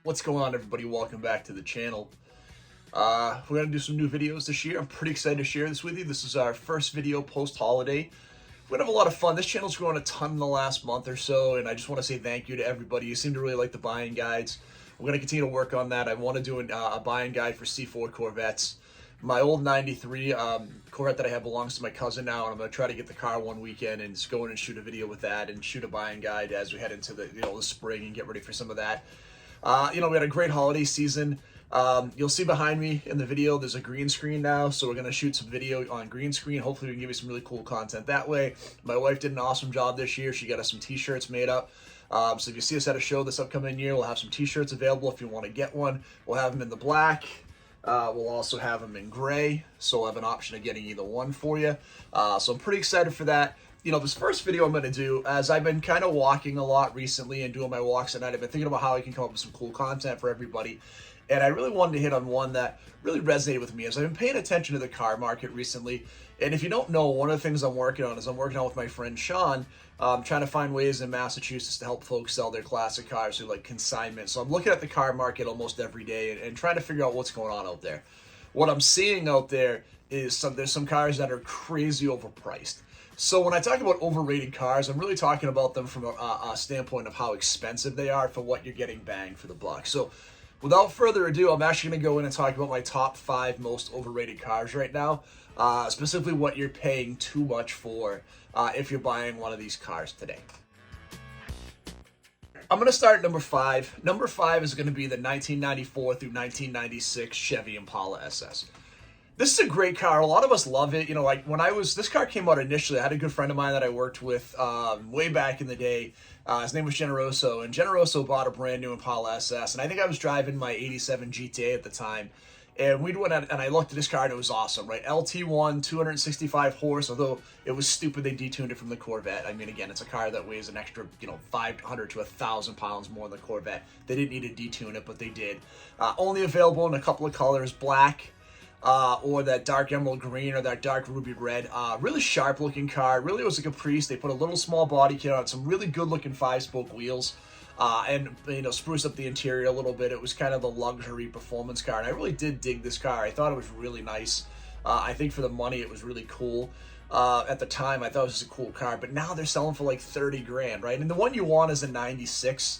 What's going on, everybody? Welcome back to the channel. We're going to do some new videos this year. I'm pretty excited to share this with you. This is our first video post-holiday. We're going to have a lot of fun. This channel's grown a ton in the last month or so, and I just want to say thank you to everybody. You seem to really like the buying guides. We're going to continue to work on that. I want to do a buying guide for C4 Corvettes. My old 93 Corvette that I have belongs to my cousin now, and I'm going to try to get the car one weekend and just go in and shoot a video with that and shoot a buying guide as we head into the spring and get ready for some of that. We had a great holiday season. You'll see behind me in the video, there's a green screen now, so we're going to shoot some video on green screen. Hopefully we can give you some really cool content that way. My wife did an awesome job this year. She got us some t-shirts made up. So if you see us at a show this upcoming year, we'll have some t-shirts available if you want to get one. We'll have them in the black. We'll also have them in gray, so we'll have an option of getting either one for you. So I'm pretty excited for that. This first video I'm going to do, as I've been kind of walking a lot recently and doing my walks at night, I've been thinking about how I can come up with some cool content for everybody. And I really wanted to hit on one that really resonated with me as I've been paying attention to the car market recently. And if you don't know, one of the things I'm working on is I'm working on with my friend Sean, trying to find ways in Massachusetts to help folks sell their classic cars through like consignment. So I'm looking at the car market almost every day and trying to figure out what's going on out there. What I'm seeing out there is there's some cars that are crazy overpriced. So when I talk about overrated cars, I'm really talking about them from a standpoint of how expensive they are for what you're getting bang for the buck. So without further ado, I'm actually going to go in and talk about my top 5 most overrated cars right now, specifically what you're paying too much for if you're buying one of these cars today. I'm going to start at number 5. Number 5 is going to be the 1994 through 1996 Chevy Impala SS. This is a great car. A lot of us love it. This car came out initially, I had a good friend of mine that I worked with way back in the day. His name was Generoso, and Generoso bought a brand new Impala SS, and I think I was driving my 87 GTA at the time, and we went out, and I looked at this car, and it was awesome, right? LT1, 265 horse, although it was stupid they detuned it from the Corvette. I mean, again, it's a car that weighs an extra, 500 to 1,000 pounds more than the Corvette. They didn't need to detune it, but they did. Only available in a couple of colors, black, or that dark emerald green or that dark ruby red. Really sharp looking car. Really was a Caprice. They put a little small body kit on it, some really good looking 5-spoke wheels, and spruced up the interior a little bit. It was kind of a luxury performance car, and I really did dig this car. I thought it was really nice. I think for the money it was really cool. At the time I thought it was just a cool car, but now they're selling for like 30 grand, right? And the one you want is a 96.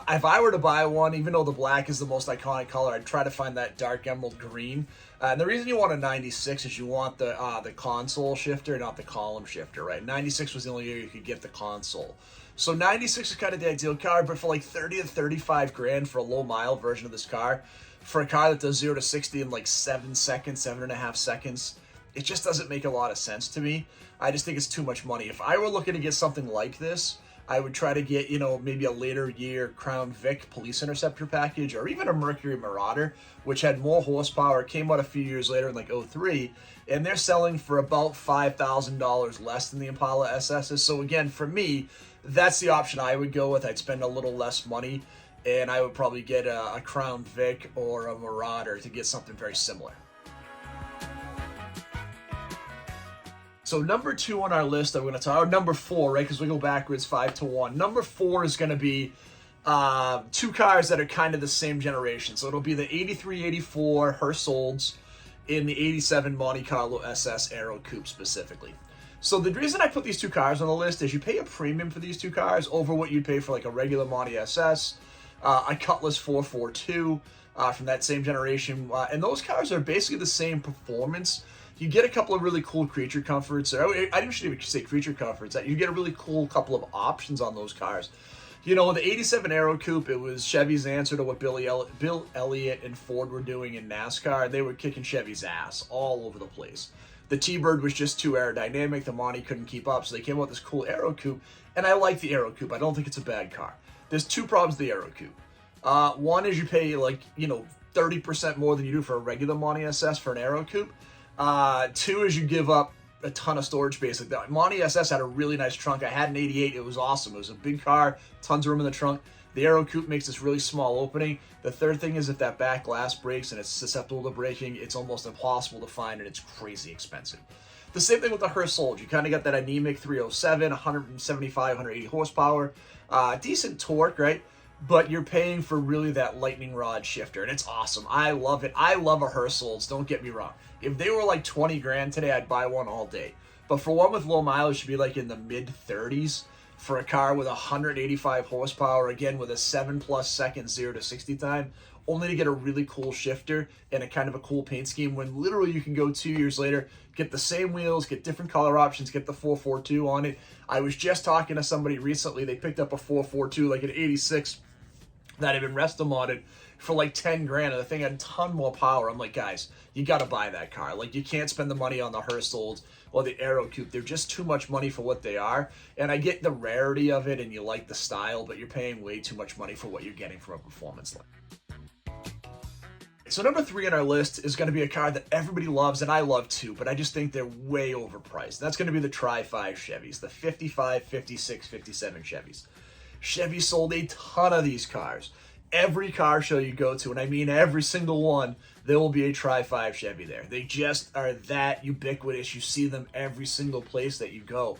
If I were to buy one, even though the black is the most iconic color, I'd try to find that dark emerald green. And the reason you want a 96 is you want the console shifter, not the column shifter, right? 96 was the only year you could get the console. So 96 is kind of the ideal car, but for like 30 to 35 grand for a low mile version of this car, for a car that does 0 to 60 in like 7 seconds, 7.5 seconds, it just doesn't make a lot of sense to me. I just think it's too much money. If I were looking to get something like this, I would try to get, maybe a later year Crown Vic Police Interceptor package, or even a Mercury Marauder, which had more horsepower, came out a few years later in like 03, and they're selling for about $5,000 less than the Impala SSs. So again, for me, that's the option I would go with. I'd spend a little less money, and I would probably get a Crown Vic or a Marauder to get something very similar. So number 2 on our list, I'm going to talk, or number 4, right, because we go backwards 5 to 1. Number 4 is going to be 2 cars that are kind of the same generation. So it'll be the 83-84 Hearst Olds in the 87 Monte Carlo SS Aero Coupe specifically. So the reason I put these 2 cars on the list is you pay a premium for these 2 cars over what you'd pay for like a regular Monte SS, a Cutlass 442 from that same generation. And those cars are basically the same performance. You get a couple of really cool creature comforts. I shouldn't even say creature comforts. You get a really cool couple of options on those cars. The 87 Aero Coupe, it was Chevy's answer to what Bill Elliott and Ford were doing in NASCAR. They were kicking Chevy's ass all over the place. The T-Bird was just too aerodynamic. The Monty couldn't keep up, so they came out with this cool Aero Coupe. And I like the Aero Coupe. I don't think it's a bad car. There's 2 problems with the Aero Coupe. One is you pay 30% more than you do for a regular Monty SS for an Aero Coupe. 2 is you give up a ton of storage space. Like that Monty SS had a really nice trunk. I had an 88. It was awesome. It was a big car, tons of room in the trunk. The Aero Coupe makes this really small opening. The third thing is if that back glass breaks and it's susceptible to breaking, it's almost impossible to find, and it's crazy expensive. The same thing with the Hearst Soldier. You kind of got that anemic 307, 175, 180 horsepower. Decent torque, right? but you're paying for really that lightning rod shifter, and it's awesome. I love it. I love a Herschel's, don't get me wrong. If they were like 20 grand today, I'd buy one all day. But for one with low mileage, should be like in the mid 30s for a car with 185 horsepower, again with a 7+ second 0 to 60 time, only to get a really cool shifter and a kind of a cool paint scheme, when literally you can go 2 years later, get the same wheels, get different color options, get the 442 on it. I was just talking to somebody recently, they picked up a 442, like an 86, that had been resto modded for like 10 grand, and the thing had a ton more power. I'm like, guys, you got to buy that car. Like, you can't spend the money on the Herschels or the Aero Coupe. They're just too much money for what they are. And I get the rarity of it and you like the style, but you're paying way too much money for what you're getting from a performance line. So number 3 on our list is going to be a car that everybody loves, and I love too, but I just think they're way overpriced. That's going to be the Tri-5 Chevys, the 55, 56, 57 Chevys. Chevy sold a ton of these cars. Every car show you go to, and I mean every single one, there will be a Tri-5 Chevy there. They just are that ubiquitous. You see them every single place that you go.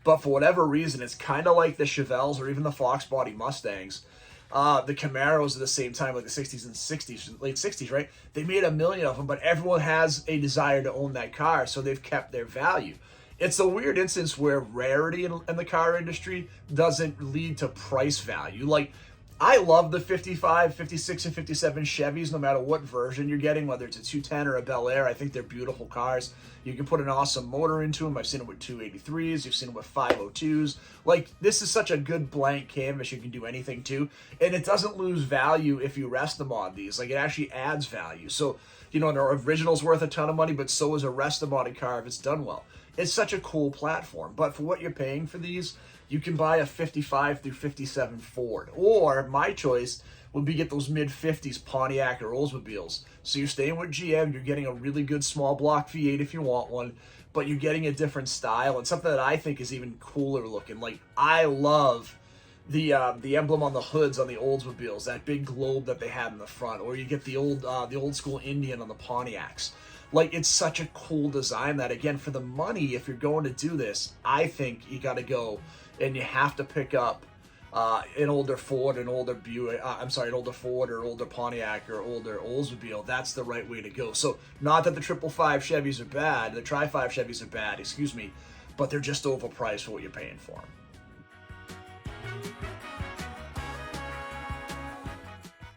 But for whatever reason, it's kind of like the Chevelles or even the Fox body Mustangs. The Camaros at the same time, like the 60s and 60s, late 60s, right? They made a million of them, but everyone has a desire to own that car, so they've kept their value. It's a weird instance where rarity in the car industry doesn't lead to price value. Like, I love the 55, 56, and 57 Chevys, no matter what version you're getting, whether it's a 210 or a Bel Air. I think they're beautiful cars. You can put an awesome motor into them. I've seen them with 283s. You've seen them with 502s. Like, this is such a good blank canvas you can do anything to. And it doesn't lose value if you rest them on these. Like, it actually adds value. So, you know, an original's worth a ton of money, but so is a rest-modded car if it's done well. It's such a cool platform. But for what you're paying for these, you can buy a 55 through 57 Ford. Or my choice would be get those mid-50s Pontiac or Oldsmobiles. So you're staying with GM, you're getting a really good small block V8 if you want one, but you're getting a different style and something that I think is even cooler looking. Like, I love the emblem on the hoods on the Oldsmobiles, that big globe that they had in the front. Or you get the old school Indian on the Pontiacs. Like, it's such a cool design that, again, for the money, if you're going to do this, I think you got to go and you have to pick up an older Ford, an older Buick, an older Ford or older Pontiac or older Oldsmobile. That's the right way to go. So, not that the 555 Chevys are bad, the Tri-5 Chevys are bad, excuse me, but they're just overpriced for what you're paying for them.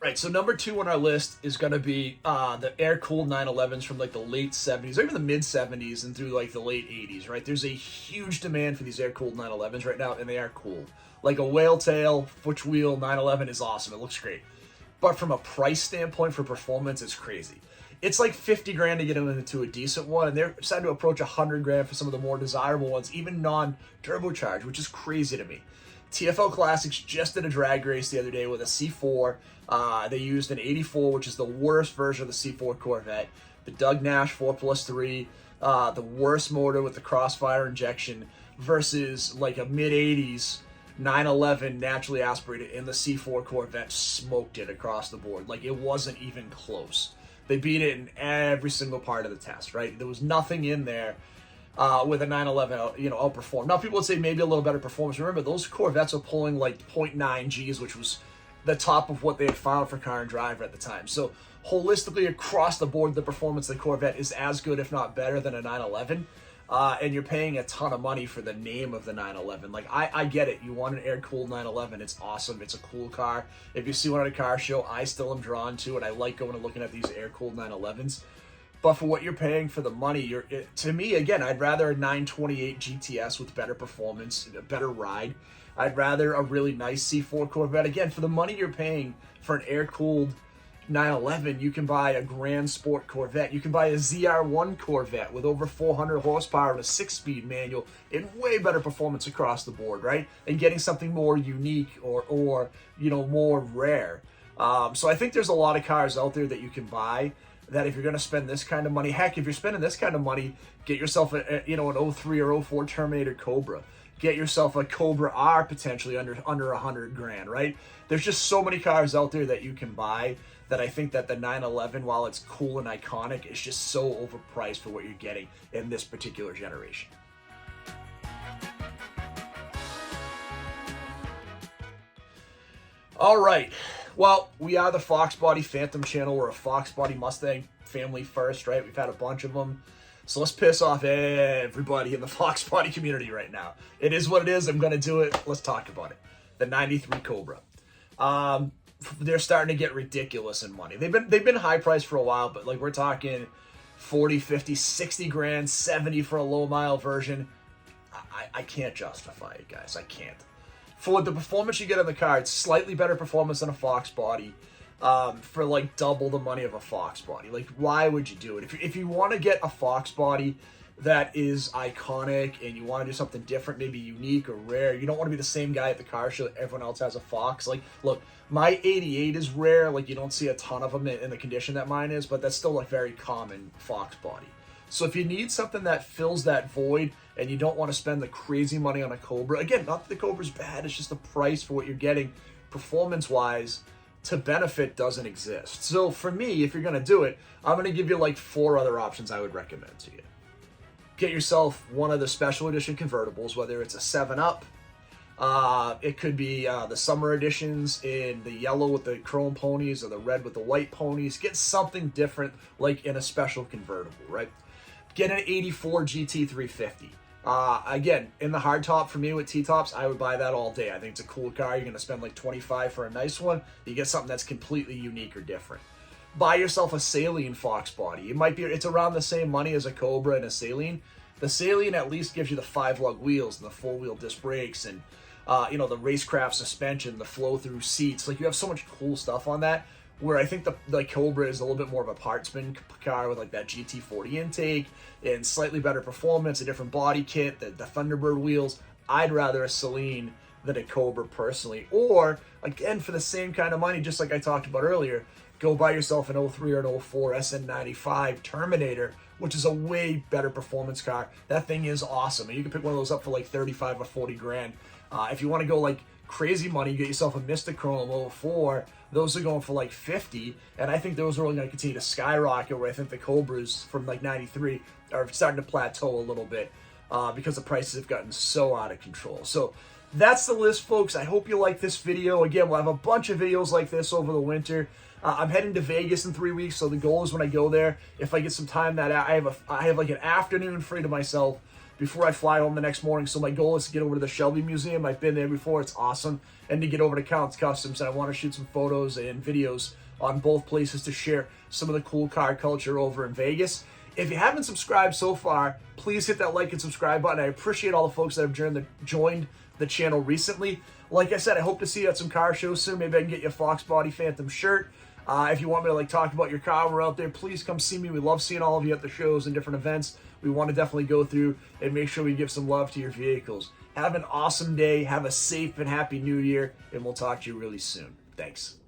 Right, so number 2 on our list is going to be the air-cooled 911s from like the late 70s, or even the mid-70s and through like the late 80s, right? There's a huge demand for these air-cooled 911s right now, and they are cool. Like a whale tail, foot wheel 911 is awesome. It looks great. But from a price standpoint for performance, it's crazy. It's like 50 grand to get them into a decent one, and they're starting to approach 100 grand for some of the more desirable ones, even non-turbocharged, which is crazy to me. TFL Classics just did a drag race the other day with a C4. They used an 84, which is the worst version of the C4 Corvette. The Doug Nash 4+3, the worst motor with the crossfire injection, versus like a mid-80s 911 naturally aspirated, and the C4 Corvette smoked it across the board. Like, it wasn't even close. They beat it in every single part of the test, right? There was nothing in there with a 911, outperformed. Now, people would say maybe a little better performance. Remember, those Corvettes are pulling like 0.9 Gs, which was the top of what they had found for Car and Driver at the time. So, holistically, across the board, the performance of the Corvette is as good, if not better, than a 911. And you're paying a ton of money for the name of the 911. Like, I get it. You want an air-cooled 911. It's awesome. It's a cool car. If you see one at a car show, I still am drawn to it. I like going and looking at these air-cooled 911s. But for what you're paying for the money, to me, again, I'd rather a 928 GTS with better performance, a better ride. I'd rather a really nice C4 Corvette. Again, for the money you're paying for an air-cooled 911, you can buy a Grand Sport Corvette. You can buy a ZR1 Corvette with over 400 horsepower and a 6-speed manual and way better performance across the board, right? And getting something more unique or more rare. So I think there's a lot of cars out there that you can buy that if you're going to spend this kind of money, heck, if you're spending this kind of money, get yourself an 03 or 04 Terminator Cobra. Get yourself a Cobra R potentially under 100 grand, right? There's just so many cars out there that you can buy that I think that the 911, while it's cool and iconic, is just so overpriced for what you're getting in this particular generation. All right. Well, we are the Fox Body Phantom channel. We're a Fox Body Mustang family first, right? We've had a bunch of them. So let's piss off everybody in the Fox Body community right now. It is what it is. I'm going to do it. Let's talk about it. The 93 Cobra. They're starting to get ridiculous in money. They've been high priced for a while, but like we're talking 40, 50, 60 grand, 70 for a low mile version. I can't justify it, guys. I can't. For the performance you get in the car, it's slightly better performance than a Fox Body for like double the money of a Fox Body. Like, why would you do it? If you want to get a Fox Body that is iconic and you want to do something different, maybe unique or rare, you don't want to be the same guy at the car show that everyone else has a Fox. Like, look, my 88 is rare. Like, you don't see a ton of them in the condition that mine is, but that's still like very common Fox Body. So if you need something that fills that void and you don't want to spend the crazy money on a Cobra, again, not that the Cobra's bad, it's just the price for what you're getting performance-wise to benefit doesn't exist. So for me, if you're going to do it, I'm going to give you like 4 other options I would recommend to you. Get yourself one of the special edition convertibles, whether it's a 7-Up, it could be the summer editions in the yellow with the chrome ponies or the red with the white ponies. Get something different like in a special convertible, right? Get an 84 GT350. Again, in the hardtop for me with T-tops, I would buy that all day. I think it's a cool car. You're going to spend like $25 for a nice one. You get something that's completely unique or different. Buy yourself a Saline Fox Body. It's around the same money as a Cobra and a Saline. The Saline at least gives you the 5-lug wheels and the 4-wheel disc brakes and the racecraft suspension, the flow-through seats. Like, you have so much cool stuff on that, where I think the Cobra is a little bit more of a partsman car with like that GT40 intake and slightly better performance, a different body kit, the Thunderbird wheels. I'd rather a Saline than a Cobra personally. Or, again, for the same kind of money, just like I talked about earlier, go buy yourself an 03 or an 04 SN95 Terminator, which is a way better performance car. That thing is awesome. And you can pick one of those up for like 35 or 40 grand. If you want to go like crazy money, you get yourself a Mr. Chrome 04. Those are going for like 50, and I think those are only going to continue to skyrocket, where I think the Cobras from like 93 are starting to plateau a little bit because the prices have gotten so out of control. So that's the list, folks. I hope you like this video. Again, we'll have a bunch of videos like this over the winter. I'm heading to Vegas in 3 weeks, so the goal is when I go there, if I get some time that I have like an afternoon free to myself before I fly home the next morning. So my goal is to get over to the Shelby Museum. I've been there before. It's awesome. And to get over to Counts Customs. And I want to shoot some photos and videos on both places to share some of the cool car culture over in Vegas. If you haven't subscribed so far, please hit that like and subscribe button. I appreciate all the folks that have joined the channel recently. Like I said, I hope to see you at some car shows soon. Maybe I can get you a Fox Body Phantom shirt. If you want me to like talk about your car when we're out there, please come see me. We love seeing all of you at the shows and different events. We want to definitely go through and make sure we give some love to your vehicles. Have an awesome day. Have a safe and happy new year, and we'll talk to you really soon. Thanks.